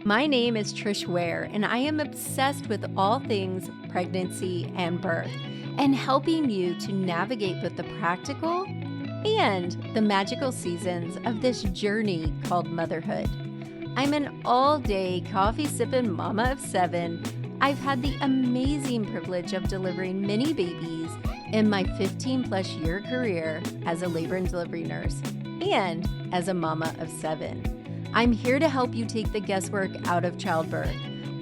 My name is Trish Ware, and I am obsessed with all things pregnancy and birth, and helping you to navigate both the practical and the magical seasons of this journey called motherhood. I'm an all-day coffee-sipping mama of 7. I've had the amazing privilege of delivering many babies in my 15-plus year career as a labor and delivery nurse and as a mama of 7. I'm here to help you take the guesswork out of childbirth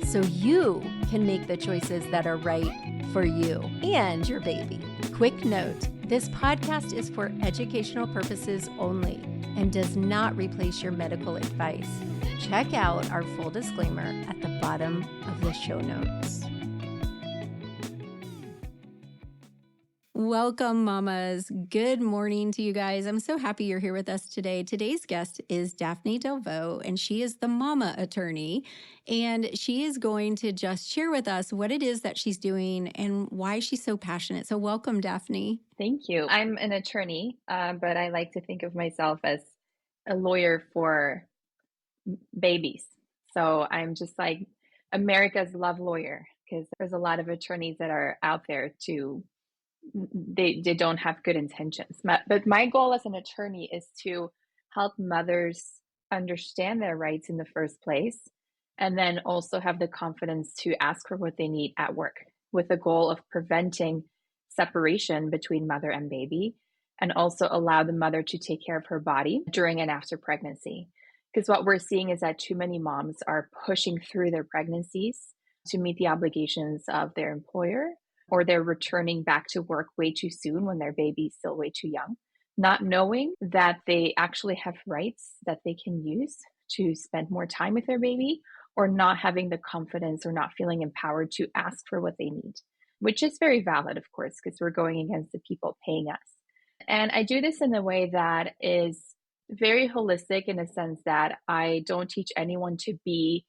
so you can make the choices that are right for you and your baby. Quick note, this podcast is for educational purposes only and does not replace your medical advice. Check out our full disclaimer at the bottom of the show notes. Welcome, mamas. Good morning to you guys. I'm so happy you're here with us today. Today's guest is Daphne Delvaux, and she is the Mamattorney, and she is going to just share with us what it is that she's doing and why she's so passionate. So welcome, Daphne. Thank you. I'm an attorney, but I like to think of myself as a lawyer for babies. So I'm just like America's love lawyer, because there's a lot of attorneys that are out there they don't have good intentions. But my goal as an attorney is to help mothers understand their rights in the first place, and then also have the confidence to ask for what they need at work, with the goal of preventing separation between mother and baby, and also allow the mother to take care of her body during and after pregnancy. Because what we're seeing is that too many moms are pushing through their pregnancies to meet the obligations of their employer, or they're returning back to work way too soon when their baby's still way too young, not knowing that they actually have rights that they can use to spend more time with their baby, or not having the confidence or not feeling empowered to ask for what they need, which is very valid, of course, because we're going against the people paying us. And I do this in a way that is very holistic, in a sense that I don't teach anyone to be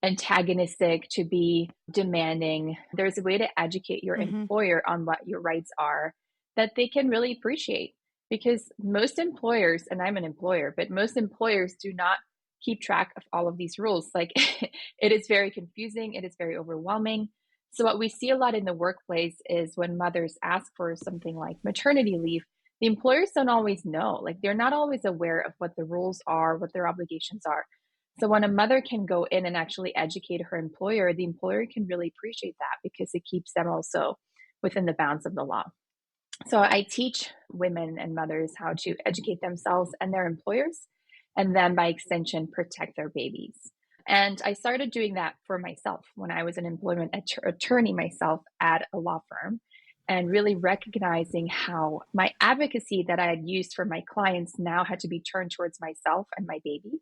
antagonistic, to be demanding. There's a way to educate your employer on what your rights are that they can really appreciate. Because most employers, and I'm an employer, but most employers do not keep track of all of these rules. Like it is very confusing. It is very overwhelming. So what we see a lot in the workplace is when mothers ask for something like maternity leave, the employers don't always know. Like they're not always aware of what the rules are, what their obligations are. So when a mother can go in and actually educate her employer, the employer can really appreciate that, because it keeps them also within the bounds of the law. So I teach women and mothers how to educate themselves and their employers, and then by extension, protect their babies. And I started doing that for myself when I was an employment attorney myself at a law firm, and really recognizing how my advocacy that I had used for my clients now had to be turned towards myself and my baby.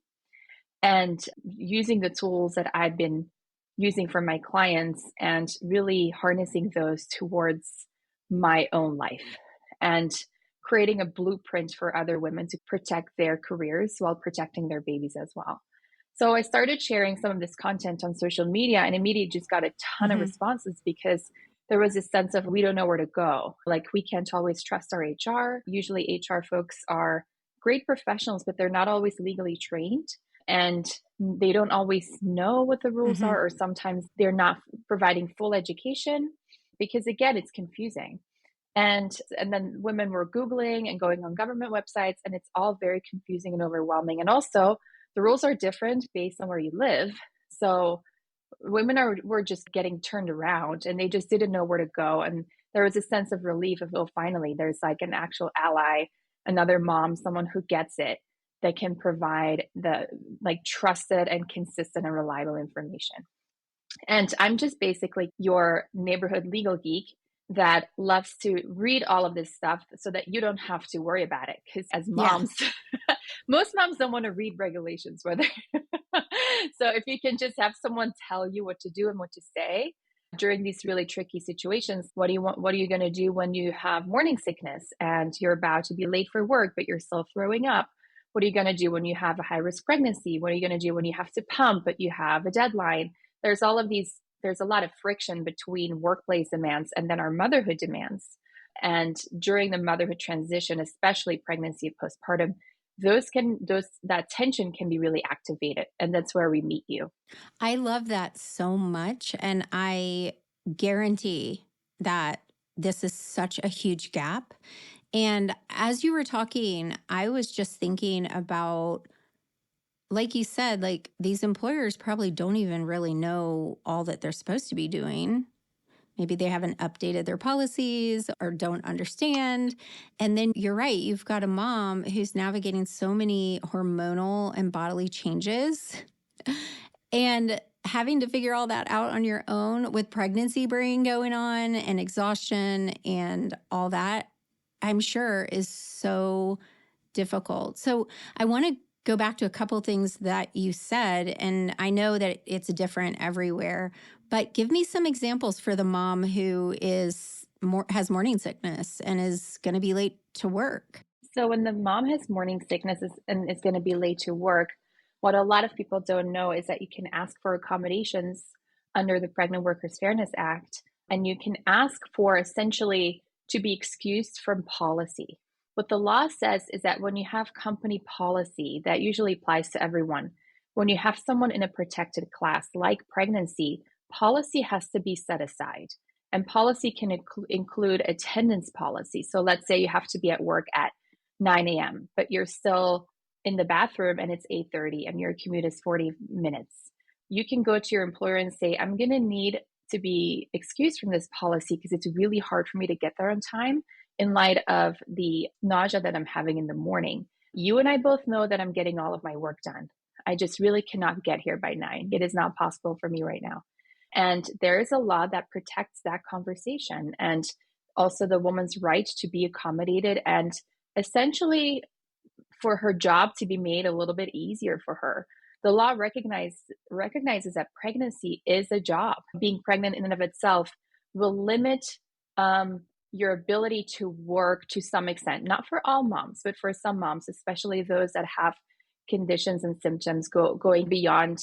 And using the tools that I've been using for my clients and really harnessing those towards my own life, and creating a blueprint for other women to protect their careers while protecting their babies as well. So I started sharing some of this content on social media, and immediately just got a ton of responses, because there was a sense of, we don't know where to go. Like, we can't always trust our HR. Usually HR folks are great professionals, but they're not always legally trained. And they don't always know what the rules are, or sometimes they're not providing full education, because again, it's confusing. And then women were Googling and going on government websites, and it's all very confusing and overwhelming. And also the rules are different based on where you live. So women were just getting turned around, and they just didn't know where to go. And there was a sense of relief of, oh, finally, there's like an actual ally, another mom, someone who gets it, that can provide the trusted and consistent and reliable information. And I'm just basically your neighborhood legal geek that loves to read all of this stuff so that you don't have to worry about it. Because as moms, most moms don't want to read regulations, whether so if you can just have someone tell you what to do and what to say during these really tricky situations. What are you going to do when you have morning sickness and you're about to be late for work, but you're still throwing up? What are you going to do when you have a high-risk pregnancy? What are you going to do when you have to pump, but you have a deadline? There's all of these, there's a lot of friction between workplace demands and then our motherhood demands. And during the motherhood transition, especially pregnancy and postpartum, that tension can be really activated. And that's where we meet you. I love that so much. And I guarantee that this is such a huge gap. And as you were talking, I was just thinking about, like you said, like these employers probably don't even really know all that they're supposed to be doing. Maybe they haven't updated their policies or don't understand. And then you're right, you've got a mom who's navigating so many hormonal and bodily changes and having to figure all that out on your own with pregnancy brain going on and exhaustion and all that, I'm sure is so difficult. So I want to go back to a couple things that you said, and I know that it's different everywhere, but give me some examples for the mom who has morning sickness and is going to be late to work. So when the mom has morning sickness and is going to be late to work, what a lot of people don't know is that you can ask for accommodations under the Pregnant Workers Fairness Act, and you can ask for essentially to be excused from policy. What the law says is that when you have company policy, that usually applies to everyone. When you have someone in a protected class like pregnancy, policy has to be set aside. And policy can include attendance policy. So let's say you have to be at work at 9 a.m., but you're still in the bathroom and it's 8:30 and your commute is 40 minutes. You can go to your employer and say, I'm going to need to be excused from this policy because it's really hard for me to get there on time in light of the nausea that I'm having in the morning. You and I both know that I'm getting all of my work done. I just really cannot get here by 9. It is not possible for me right now. And there is a law that protects that conversation and also the woman's right to be accommodated and essentially for her job to be made a little bit easier for her. The law recognizes that pregnancy is a job. Being pregnant in and of itself will limit your ability to work to some extent, not for all moms, but for some moms, especially those that have conditions and symptoms going beyond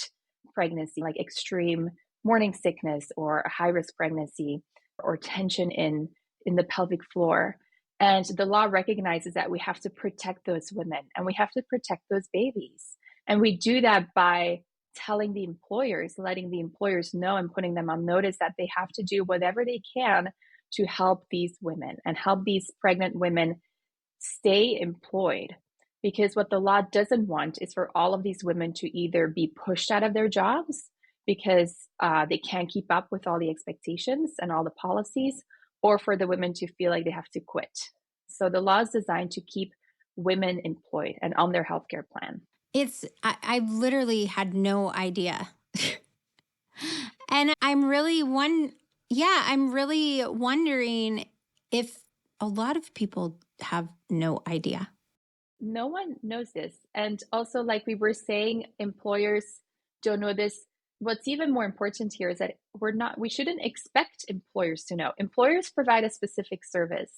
pregnancy, like extreme morning sickness or a high-risk pregnancy or tension in the pelvic floor. And the law recognizes that we have to protect those women and we have to protect those babies. And we do that by telling the employers, letting the employers know and putting them on notice that they have to do whatever they can to help these women and help these pregnant women stay employed. Because what the law doesn't want is for all of these women to either be pushed out of their jobs because they can't keep up with all the expectations and all the policies, or for the women to feel like they have to quit. So the law is designed to keep women employed and on their healthcare plan. I literally had no idea. And I'm really wondering if a lot of people have no idea. No one knows this. And also, like we were saying, employers don't know this. What's even more important here is that we shouldn't expect employers to know. Employers provide a specific service.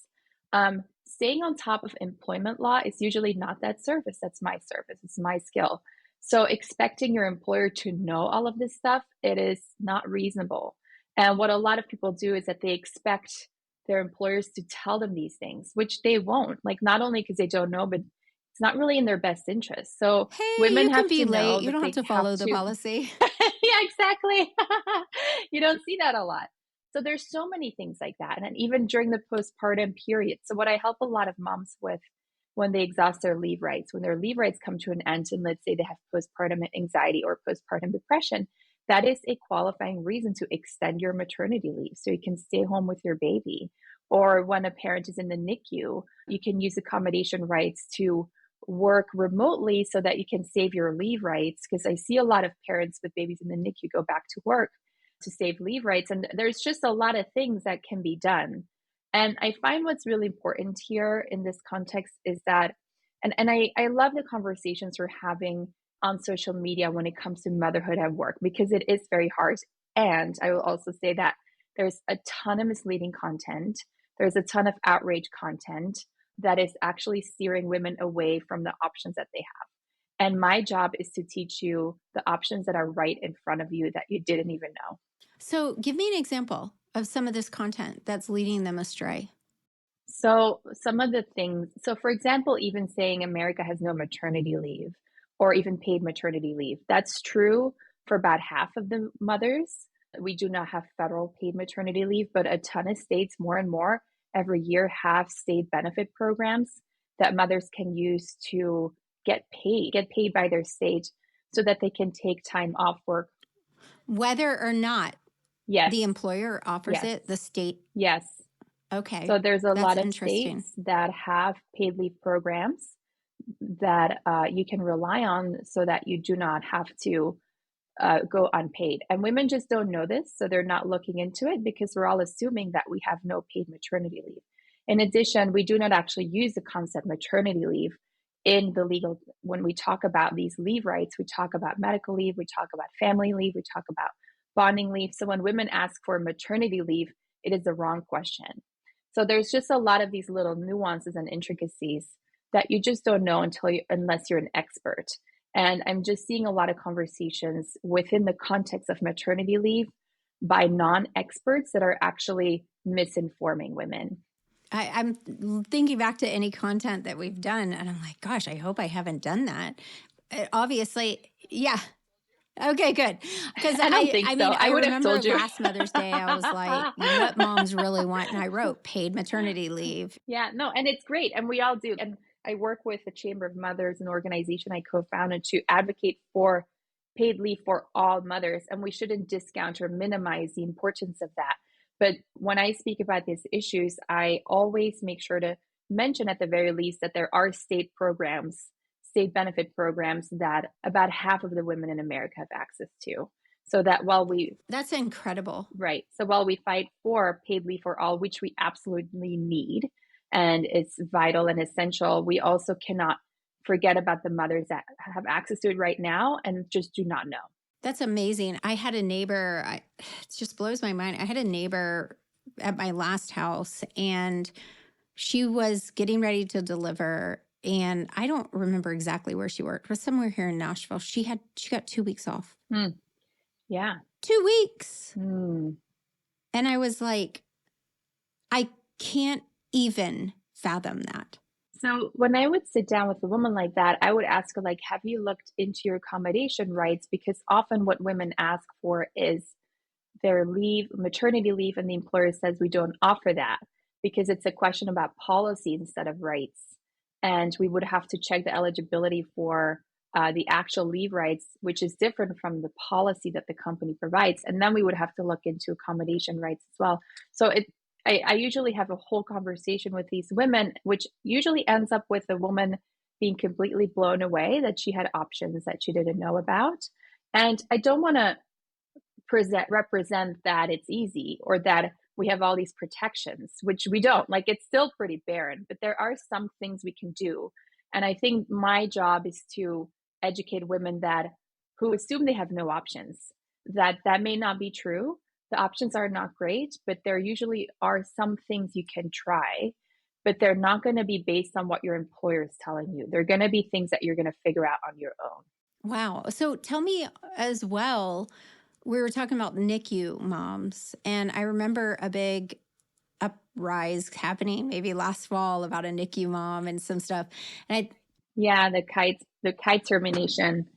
Staying on top of employment law is usually not that service. That's my service. It's my skill. So expecting your employer to know all of this stuff, it is not reasonable. And what a lot of people do is that they expect their employers to tell them these things, which they won't. Like not only because they don't know, but it's not really in their best interest. So Hey, women you can have be to know late. You that don't have they to have follow the to. policy. Yeah, exactly. You don't see that a lot. So there's so many things like that. And even during the postpartum period. So what I help a lot of moms with when they exhaust their leave rights, when their leave rights come to an end, and let's say they have postpartum anxiety or postpartum depression, that is a qualifying reason to extend your maternity leave so you can stay home with your baby. Or when a parent is in the NICU, you can use accommodation rights to work remotely so that you can save your leave rights. Because I see a lot of parents with babies in the NICU go back to work to save leave rights. And there's just a lot of things that can be done. And I find what's really important here in this context is that, and I love the conversations we're having on social media when it comes to motherhood at work, because it is very hard. And I will also say that there's a ton of misleading content. There's a ton of outrage content that is actually steering women away from the options that they have. And my job is to teach you the options that are right in front of you that you didn't even know. So give me an example of some of this content that's leading them astray. So some of the things, so for example, even saying America has no maternity leave or even paid maternity leave, that's true for about half of the mothers. We do not have federal paid maternity leave, but a ton of states, more and more, every year have state benefit programs that mothers can use to get paid by their state so that they can take time off work. Whether or not Yes, the employer offers yes, it, the state. yes. Okay, So there's a that's lot of interesting. states that have paid leave programs that you can rely on so that you do not have to go unpaid. And women just don't know this, so they're not looking into it because we're all assuming that we have no paid maternity leave. In addition, we do not actually use the concept maternity leave in the legal. When we talk about these leave rights, we talk about medical leave, we talk about family leave, we talk about bonding leave. So when women ask for maternity leave, it is the wrong question. So there's just a lot of these little nuances and intricacies that you just don't know unless you're an expert. And I'm just seeing a lot of conversations within the context of maternity leave by non-experts that are actually misinforming women. I'm thinking back to any content that we've done, and I'm like, gosh, I hope I haven't done that. Obviously, yeah. Okay, good. Because I don't think I so. mean, I I would have remember told you. last Mother's Day, I was like, what moms really want? And I wrote paid maternity leave. Yeah, no, and it's great. And we all do. And I work with the Chamber of Mothers, an organization I co founded to advocate for paid leave for all mothers. And we shouldn't discount or minimize the importance of that. But when I speak about these issues, I always make sure to mention at the very least that there are state programs, state benefit programs that about half of the women in America have access to. So that while we That's incredible. Right. So while we fight for paid leave for all, which we absolutely need, and it's vital and essential, we also cannot forget about the mothers that have access to it right now and just do not know. That's amazing. I had a neighbor, it just blows my mind. I had a neighbor at my last house, and she was getting ready to deliver. And I don't remember exactly where she worked, but somewhere here in Nashville. She got 2 weeks off. Yeah. 2 weeks. Hmm. And I was like, I can't even fathom that. So when I would sit down with a woman like that, I would ask her, like, have you looked into your accommodation rights? Because often what women ask for is their leave, maternity leave, and the employer says we don't offer that because it's a question about policy instead of rights. And we would have to check the eligibility for the actual leave rights, which is different from the policy that the company provides. And then we would have to look into accommodation rights as well. So I usually have a whole conversation with these women, which usually ends up with the woman being completely blown away that she had options that she didn't know about. And I don't want to represent that it's easy or that we have all these protections, which we don't. Like, it's still pretty barren, but there are some things we can do. And I think my job is to educate women that who assume they have no options, that may not be true. The options are not great, but there usually are some things you can try, but they're not going to be based on what your employer is telling you. They're going to be things that you're going to figure out on your own. Wow. So tell me as well, we were talking about NICU moms, and I remember a big uprise happening maybe last fall about a NICU mom and some stuff. And Yeah, the kite termination.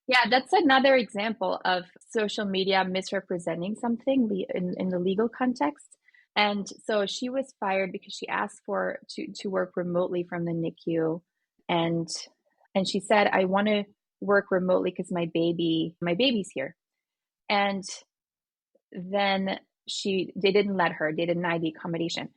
Yeah, that's another example of social media misrepresenting something in the legal context. And so she was fired because she asked to work remotely from the NICU, and she said, "I want to work remotely because my baby's here." And then they didn't let her. They denied the accommodation.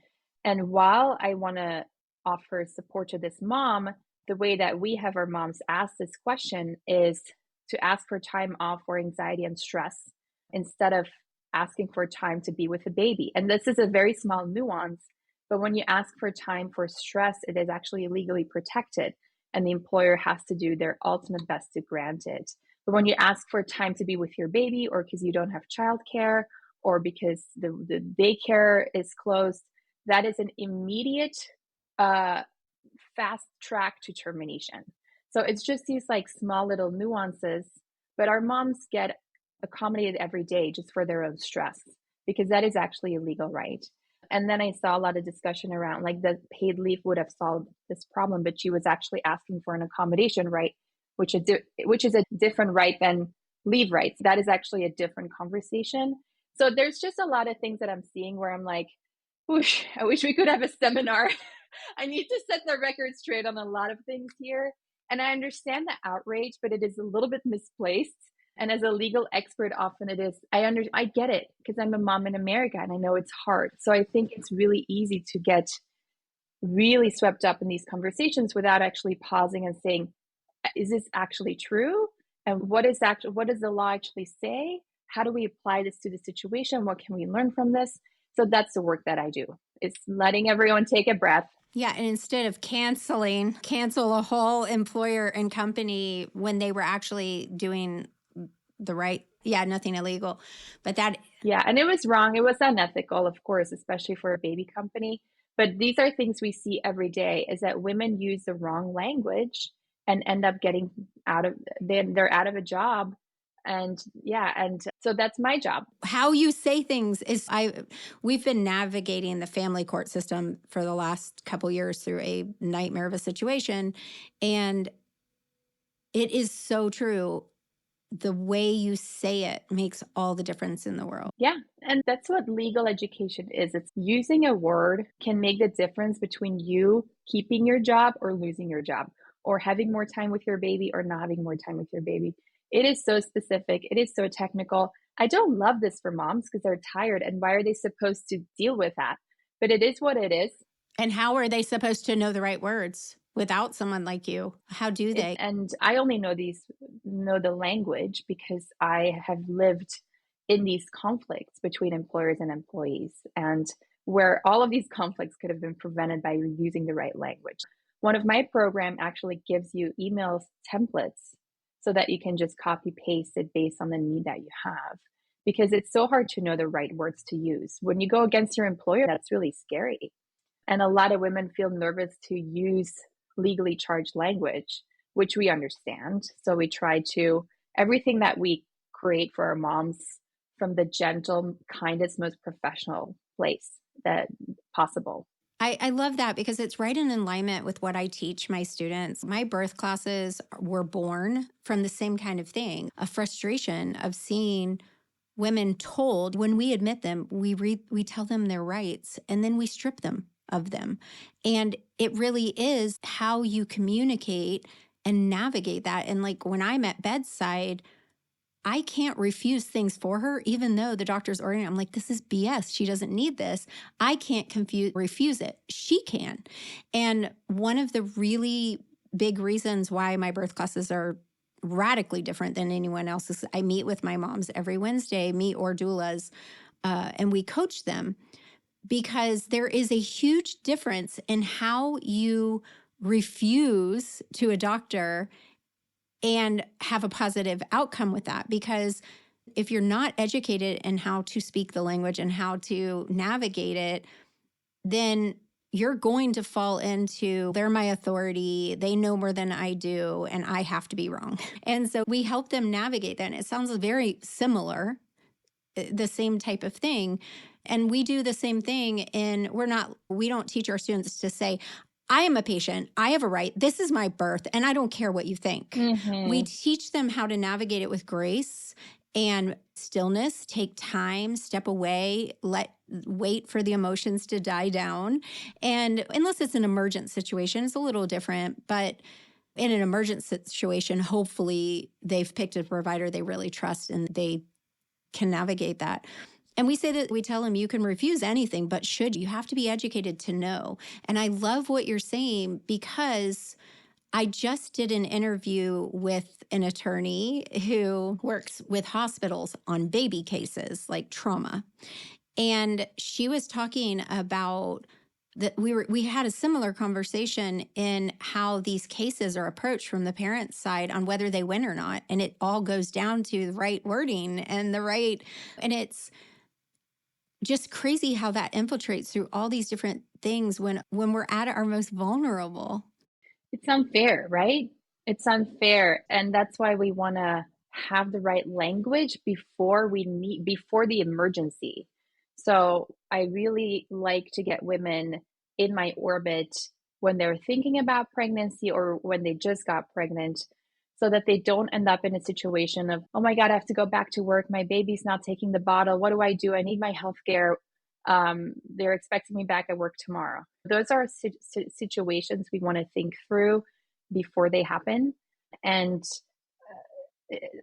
And while I want to offer support to this mom, the way that we have our moms ask this question is to ask for time off for anxiety and stress instead of asking for time to be with the baby. And this is a very small nuance, but when you ask for time for stress, it is actually legally protected, and the employer has to do their ultimate best to grant it. But when you ask for time to be with your baby, or because you don't have childcare, or because the daycare is closed, that is an immediate fast track to termination. So it's just these like small little nuances, but our moms get accommodated every day just for their own stress because that is actually a legal right. And then I saw a lot of discussion around like the paid leave would have solved this problem, but she was actually asking for an accommodation right, which is a different right than leave rights. That is actually a different conversation. So there's just a lot of things that I'm seeing where I'm like, whoosh, I wish we could have a seminar. I need to set the record straight on a lot of things here. And I understand the outrage, but it is a little bit misplaced. And as a legal expert, often it is, I get it because I'm a mom in America and I know it's hard. So I think it's really easy to get really swept up in these conversations without actually pausing and saying, is this actually true? And what does the law actually say? How do we apply this to the situation? What can we learn from this? So that's the work that I do. It's letting everyone take a breath. Yeah, and instead of cancel a whole employer and company when they were actually doing the right, nothing illegal. But that, yeah, and it was wrong. It was unethical, of course, especially for a baby company. But these are things we see every day, is that women use the wrong language and end up getting they're out of a job. And so that's my job. how you say things is we've been navigating the family court system for the last couple years through a nightmare of a situation, and it is so true. The way you say it makes all the difference in the world. Yeah, and that's what legal education is. It's using a word can make the difference between you keeping your job or losing your job, or having more time with your baby or not having more time with your baby. It is so specific. It is so technical. I don't love this for moms because they're tired. And why are they supposed to deal with that? But it is what it is. And how are they supposed to know the right words without someone like you? How do they? And I only know the language because I have lived in these conflicts between employers and employees, and where all of these conflicts could have been prevented by using the right language. One of my program actually gives you email templates so that you can just copy paste it based on the need that you have, because it's so hard to know the right words to use. When you go against your employer, that's really scary. And a lot of women feel nervous to use legally charged language, which we understand. So we try to, everything that we create for our moms, from the gentle, kindest, most professional place that possible. I love that because it's right in alignment with what I teach my students. My birth classes were born from the same kind of thing, a frustration of seeing women told when we admit them, we tell them their rights and then we strip them of them. And it really is how you communicate and navigate that. And like when I'm at bedside, I can't refuse things for her, even though the doctor's ordering. I'm like, this is BS. She doesn't need this. I can't refuse it. She can. And one of the really big reasons why my birth classes are radically different than anyone else's, I meet with my moms every Wednesday, me or doulas, and we coach them, because there is a huge difference in how you refuse to a doctor and have a positive outcome with that. Because if you're not educated in how to speak the language and how to navigate it, then you're going to fall into, they're my authority, they know more than I do, and I have to be wrong. And so we help them navigate that. And it sounds very similar, the same type of thing. And we do the same thing we don't teach our students to say, I am a patient, I have a right, this is my birth, and I don't care what you think. Mm-hmm. We teach them how to navigate it with grace and stillness, take time, step away, wait for the emotions to die down. And unless it's an emergent situation, it's a little different, but in an emergent situation, hopefully they've picked a provider they really trust and they can navigate that. And we tell them you can refuse anything, but you have to be educated to know. And I love what you're saying, because I just did an interview with an attorney who works with hospitals on baby cases like trauma. And she was talking about that we had a similar conversation in how these cases are approached from the parent's side on whether they win or not. And it all goes down to the right wording and and it's just crazy how that infiltrates through all these different things when we're at our most vulnerable. It's unfair, right? It's unfair. And that's why we want to have the right language before the emergency. So I really like to get women in my orbit when they're thinking about pregnancy or when they just got pregnant, so that they don't end up in a situation of, oh my God, I have to go back to work. My baby's not taking the bottle. What do I do? I need my health care. They're expecting me back at work tomorrow. Those are situations we want to think through before they happen. And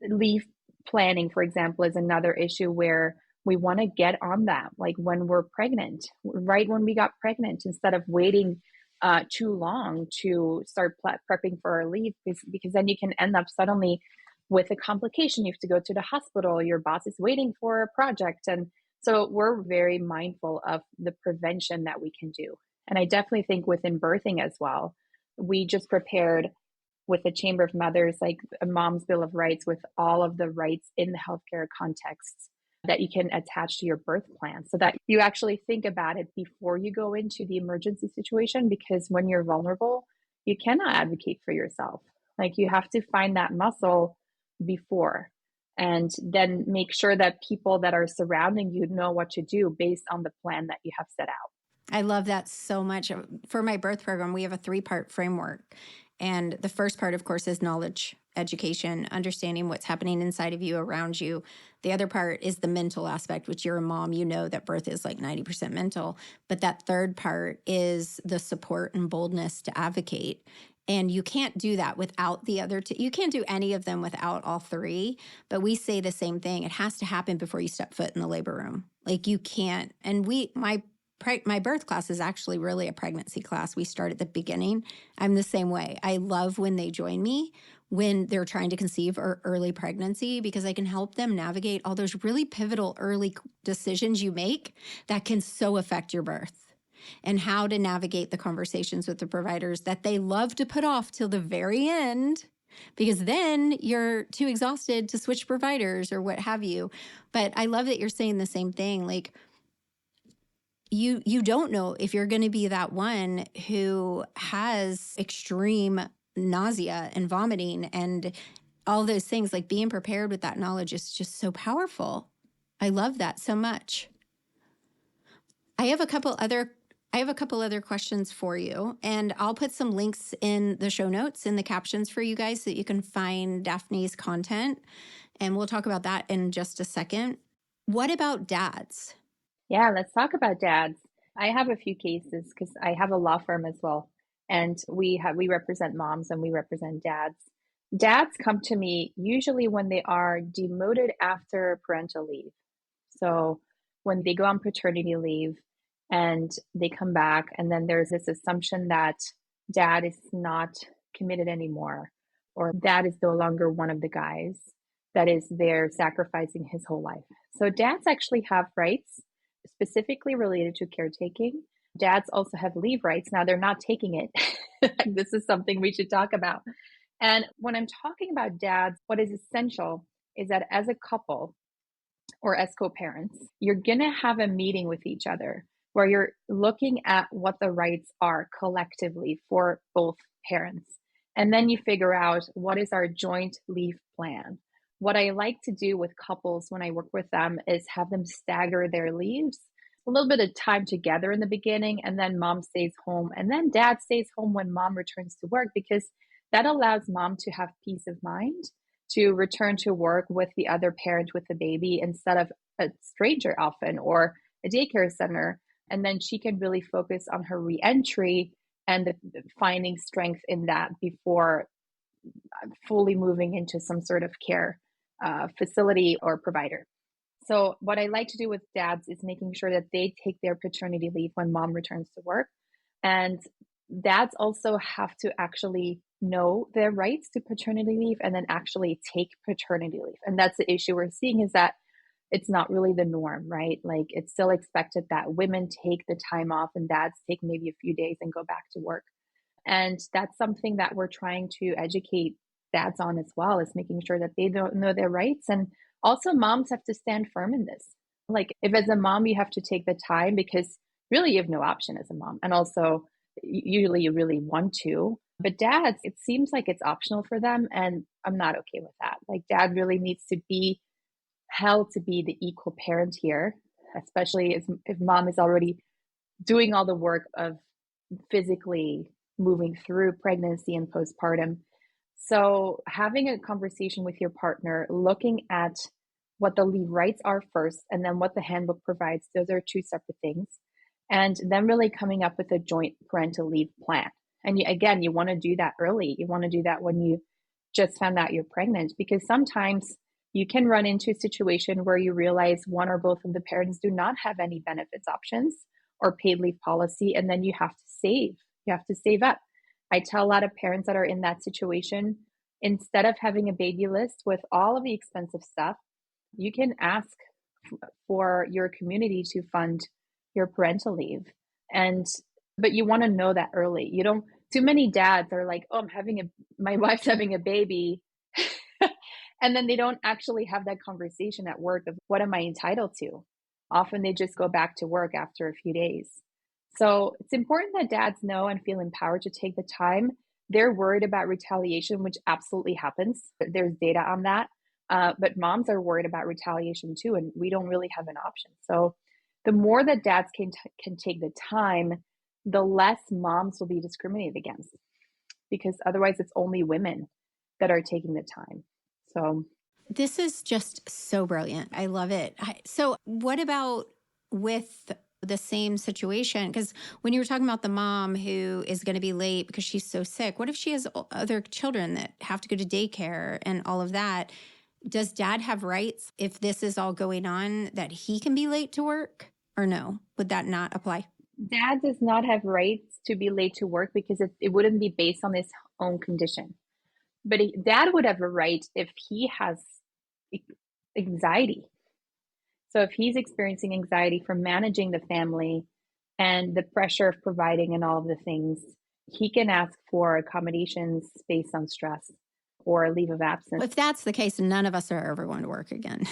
leave planning, for example, is another issue where we want to get on that, like when we're pregnant, right when we got pregnant, instead of waiting too long to start prepping for our leave, because then you can end up suddenly with a complication. You have to go to the hospital, your boss is waiting for a project. And so we're very mindful of the prevention that we can do. And I definitely think within birthing as well, we just prepared with the Chamber of Mothers, like a mom's bill of rights with all of the rights in the healthcare context that you can attach to your birth plan, so that you actually think about it before you go into the emergency situation. Because when you're vulnerable, you cannot advocate for yourself. Like, you have to find that muscle before, and then make sure that people that are surrounding you know what to do based on the plan that you have set out. I love that so much. For my birth program, we have a 3-part framework. And the first part, of course, is knowledge, education, understanding what's happening inside of you, around you. The other part is the mental aspect, which you're a mom, you know that birth is like 90% mental. But that third part is the support and boldness to advocate. And you can't do that without the other two. You can't do any of them without all three. But we say the same thing. It has to happen before you step foot in the labor room. Like, you can't. And my birth class is actually really a pregnancy class. We start at the beginning. I'm the same way. I love when they join me when they're trying to conceive or early pregnancy, because I can help them navigate all those really pivotal early decisions you make that can so affect your birth, and how to navigate the conversations with the providers that they love to put off till the very end, because then you're too exhausted to switch providers or what have you. But I love that you're saying the same thing. Like, you don't know if you're going to be that one who has extreme nausea and vomiting and all those things. Like, being prepared with that knowledge is just so powerful. I love that so much. I have a couple other questions for you, and I'll put some links in the show notes, in the captions for you guys, so that you can find Daphne's content. And we'll talk about that in just a second. What about dads? Yeah, let's talk about dads. I have a few cases because I have a law firm as well, and we represent moms and we represent dads. Dads come to me usually when they are demoted after parental leave. So when they go on paternity leave and they come back, and then there's this assumption that dad is not committed anymore, or dad is no longer one of the guys that is there sacrificing his whole life. So dads actually have rights specifically related to caretaking. Dads also have leave rights. Now, they're not taking it. This is something we should talk about. And when I'm talking about dads, what is essential is that as a couple or as co-parents, you're going to have a meeting with each other where you're looking at what the rights are collectively for both parents. And then you figure out what is our joint leave plan. What I like to do with couples when I work with them is have them stagger their leaves, a little bit of time together in the beginning, and then mom stays home, and then dad stays home when mom returns to work, because that allows mom to have peace of mind to return to work with the other parent with the baby instead of a stranger often, or a daycare center. And then she can really focus on her reentry and finding strength in that before fully moving into some sort of care facility or provider. So what I like to do with dads is making sure that they take their paternity leave when mom returns to work. And dads also have to actually know their rights to paternity leave and then actually take paternity leave. And that's the issue we're seeing, is that it's not really the norm, right? Like, it's still expected that women take the time off and dads take maybe a few days and go back to work. And that's something that we're trying to educate dads on as well, is making sure that they don't know their rights. And also, moms have to stand firm in this. Like, if as a mom you have to take the time, because really you have no option as a mom, and also usually you really want to, but dads, it seems like it's optional for them, and I'm not okay with that. Like, dad really needs to be held to be the equal parent here, especially if mom is already doing all the work of physically moving through pregnancy and postpartum. So, having a conversation with your partner, looking at what the leave rights are first, and then what the handbook provides, those are two separate things. And then really coming up with a joint parental leave plan. And again, you want to do that early. You want to do that when you just found out you're pregnant, because sometimes you can run into a situation where you realize one or both of the parents do not have any benefits options or paid leave policy, and then you have to save. You have to save up. I tell a lot of parents that are in that situation, instead of having a baby list with all of the expensive stuff, you can ask for your community to fund your parental leave. But you want to know that early. You don't, too many dads are like, oh, my wife's having a baby. And then they don't actually have that conversation at work of what am I entitled to? Often they just go back to work after a few days. So it's important that dads know and feel empowered to take the time. They're worried about retaliation, which absolutely happens. There's data on that. But moms are worried about retaliation too, and we don't really have an option. So the more that dads can take the time, the less moms will be discriminated against, because otherwise it's only women that are taking the time. So this is just so brilliant. I love it. So what about with the same situation? Because when you were talking about the mom who is going to be late because she's so sick, what if she has other children that have to go to daycare and all of that? Does dad have rights if this is all going on that he can be late to work, or no? Would that not apply? Dad does not have rights to be late to work because it wouldn't be based on his own condition. But dad would have a right if he has anxiety. So if he's experiencing anxiety from managing the family and the pressure of providing and all of the things, he can ask for accommodations based on stress or a leave of absence. If that's the case, none of us are ever going to work again.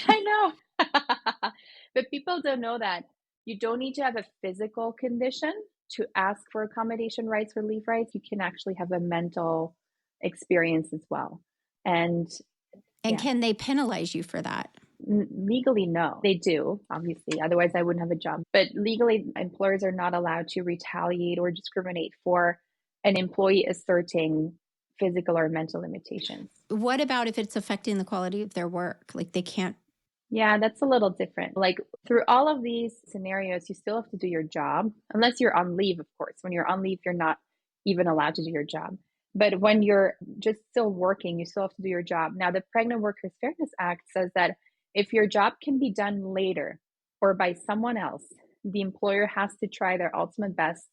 I know. But people don't know that you don't need to have a physical condition to ask for accommodation rights or leave rights. You can actually have a mental experience as well. And can they penalize you for that? Legally, no. They do, obviously. Otherwise, I wouldn't have a job. But legally, employers are not allowed to retaliate or discriminate for an employee asserting physical or mental limitations. What about if it's affecting the quality of their work? Like they can't. Yeah, that's a little different. Like through all of these scenarios, you still have to do your job, unless you're on leave, of course. When you're on leave, you're not even allowed to do your job. But when you're just still working, you still have to do your job. Now, the Pregnant Workers Fairness Act says that if your job can be done later or by someone else, the employer has to try their ultimate best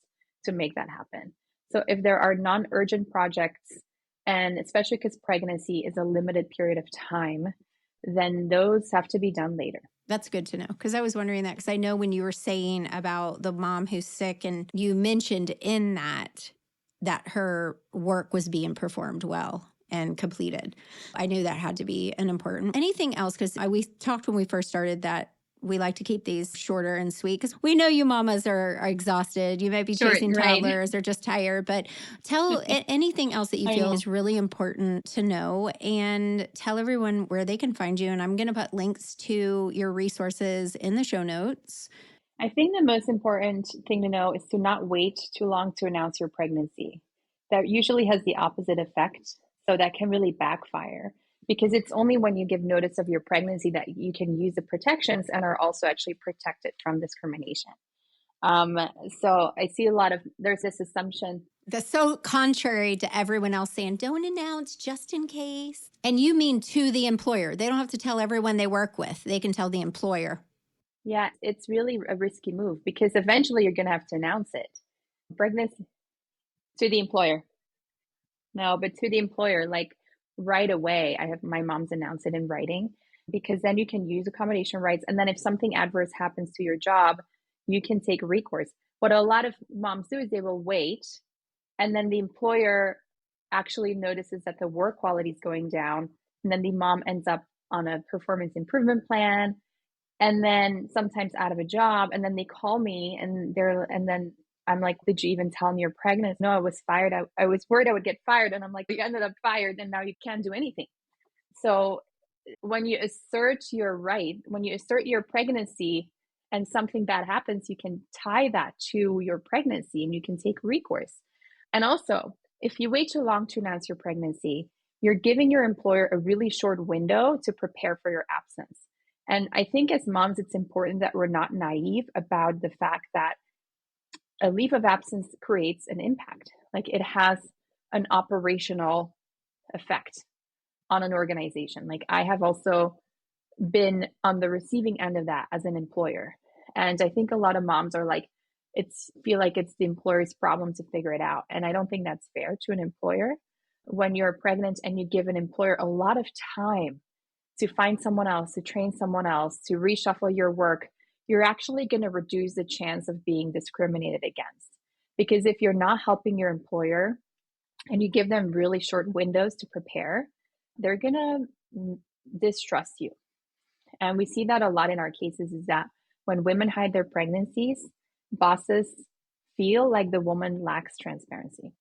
to make that happen. So if there are non-urgent projects, and especially because pregnancy is a limited period of time, then those have to be done later. That's good to know, because I was wondering that, because I know when you were saying about the mom who's sick and you mentioned in that her work was being performed well and completed. I knew that had to be an important. Anything else? Because we talked when we first started that we like to keep these shorter and sweet, because we know you mamas are exhausted. You might be chasing toddlers or just tired, but tell anything else that you feel is really important to know, and tell everyone where they can find you. And I'm going to put links to your resources in the show notes. I think the most important thing to know is to not wait too long to announce your pregnancy. That usually has the opposite effect. So that can really backfire, because it's only when you give notice of your pregnancy that you can use the protections and are also actually protected from discrimination. So I see there's this assumption. That's so contrary to everyone else saying, don't announce just in case. And you mean to the employer. They don't have to tell everyone they work with. They can tell the employer. Yeah, it's really a risky move, because eventually you're going to have to announce it. Pregnancy to the employer. No, but to the employer, like right away, I have my mom's announce it in writing, because then you can use accommodation rights. And then if something adverse happens to your job, you can take recourse. What a lot of moms do is they will wait, and then the employer actually notices that the work quality is going down. And then the mom ends up on a performance improvement plan, and then sometimes out of a job. And then they call me and then I'm like, did you even tell me you're pregnant? No, I was fired. I was worried I would get fired. And I'm like, you ended up fired, and now you can't do anything. So when you assert your right, when you assert your pregnancy and something bad happens, you can tie that to your pregnancy and you can take recourse. And also, if you wait too long to announce your pregnancy, you're giving your employer a really short window to prepare for your absence. And I think as moms, it's important that we're not naive about the fact that a leave of absence creates an impact. Like it has an operational effect on an organization. Like I have also been on the receiving end of that as an employer. And I think a lot of moms are like, feel like it's the employer's problem to figure it out. And I don't think that's fair to an employer. When you're pregnant and you give an employer a lot of time to find someone else, to train someone else, to reshuffle your work, you're actually going to reduce the chance of being discriminated against. Because if you're not helping your employer and you give them really short windows to prepare, they're going to distrust you. And we see that a lot in our cases is that when women hide their pregnancies, bosses feel like the woman lacks transparency.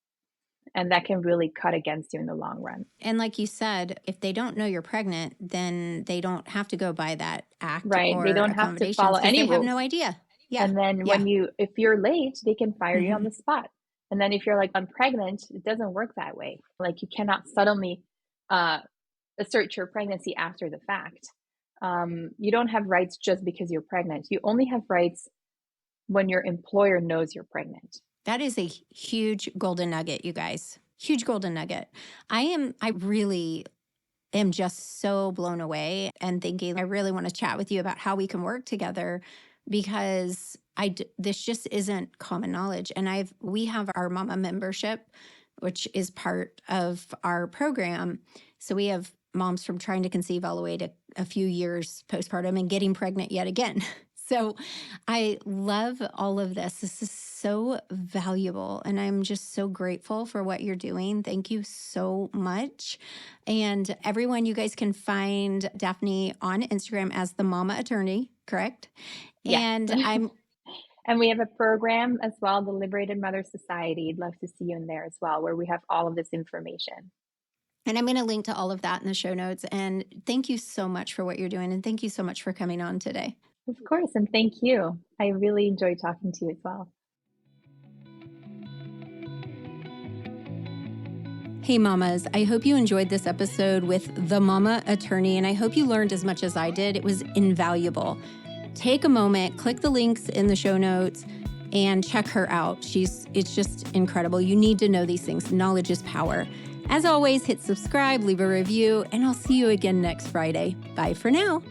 And that can really cut against you in the long run. And like you said, if they don't know you're pregnant, then they don't have to go by that act Right. or They don't have to accommodations follow because any they have rules. no idea. Yeah. And then if you're late, they can fire you on the spot. And then if you're like, I'm pregnant, it doesn't work that way. Like you cannot suddenly assert your pregnancy after the fact. You don't have rights just because you're pregnant. You only have rights when your employer knows you're pregnant. That is a huge golden nugget, you guys. Huge golden nugget. I really am just so blown away and thinking I really want to chat with you about how we can work together because this just isn't common knowledge. And we have our Mama membership, which is part of our program. So we have moms from trying to conceive all the way to a few years postpartum and getting pregnant yet again. So I love all of this. This is so valuable, and I'm just so grateful for what you're doing. Thank you so much. And everyone, you guys can find Daphne on Instagram as the Mamattorney, correct? Yeah. And and we have a program as well, the Liberated Mother Society. I'd love to see you in there as well, where we have all of this information. And I'm going to link to all of that in the show notes. And thank you so much for what you're doing. And thank you so much for coming on today. Of course. And thank you. I really enjoyed talking to you as well. Hey mamas, I hope you enjoyed this episode with the Mamattorney, and I hope you learned as much as I did. It was invaluable. Take a moment, click the links in the show notes, and check her out. It's just incredible. You need to know these things. Knowledge is power. As always, hit subscribe, leave a review, and I'll see you again next Friday. Bye for now.